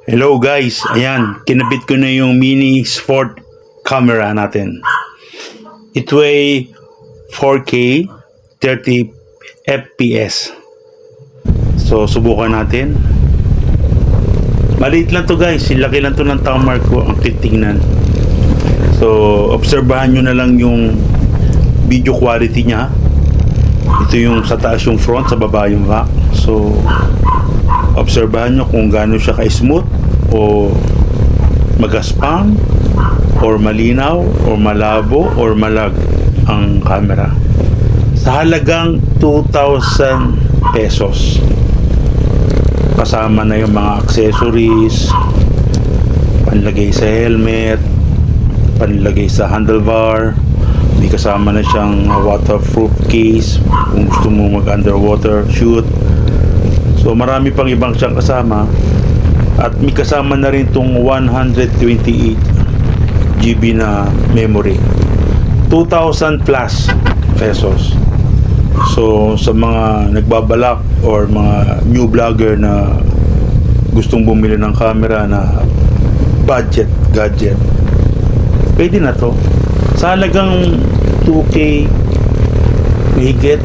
Hello guys, ayan, kinabit ko na yung mini sport camera natin. It weigh 4K 30 FPS. So subukan natin. Maliit lang to guys, laki lang to ng tamar ko ang titingnan. So obserbahan nyo na lang yung video quality niya. Ito yung sa taas yung front, sa baba yung back. So obserbahan nyo kung gaano siya ka-smooth o magaspang or malinaw or malabo or malag ang camera. Sa halagang 2,000 pesos. Kasama na yung mga accessories, panlagay sa helmet, panlagay sa handlebar, may kasama na siyang waterproof case kung gusto mo mag underwater shoot. So marami pang ibang siyang kasama at may kasama na rin itong 128 GB na memory. 2,000 plus pesos. So sa mga nagbabalak or mga new vlogger na gustong bumili ng camera na budget gadget, pwede na to. Sa halagang 2K mahigit,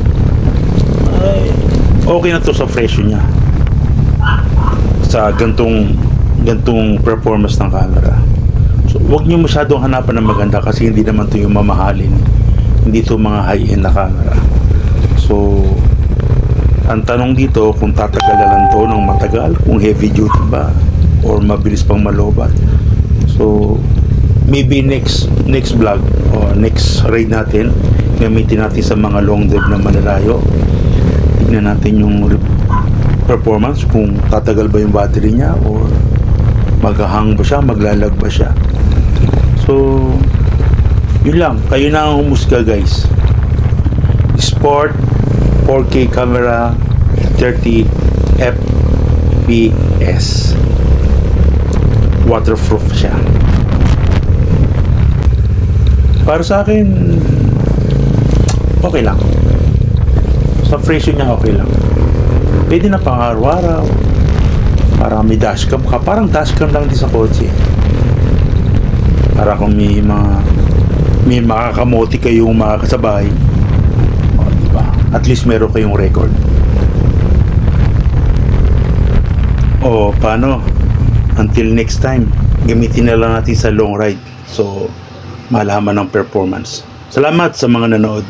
ay okay na to sa presyo niya sa gantong performance ng camera. So wag niyo masyadong hanapan ng maganda kasi hindi naman to yung mamahalin, hindi to mga high-end na camera. So ang tanong dito kung tatagalan to ng matagal, kung heavy duty ba or mabilis pang malobat. So maybe next vlog o next ride natin, gamitin natin sa mga long drive na malalayo. Tignan natin yung performance, kung tatagal ba yung battery niya or maghahang ba siya, maglalag ba siya. So yun lang, kayo na ang humusga guys. Sport 4K camera 30 FPS, waterproof siya. Para sa akin okay lang. Sa presyo niya okay lang. Pwede na pang araw-araw. Para may dashcam ka. Parang dashcam lang din sa kotse. Para kung may makakamoti kayong mga kasabay, o, diba? At least meron kayong record. O paano? Until next time, gamitin na lang natin sa long ride. So malaman ng performance. Salamat sa mga nanood.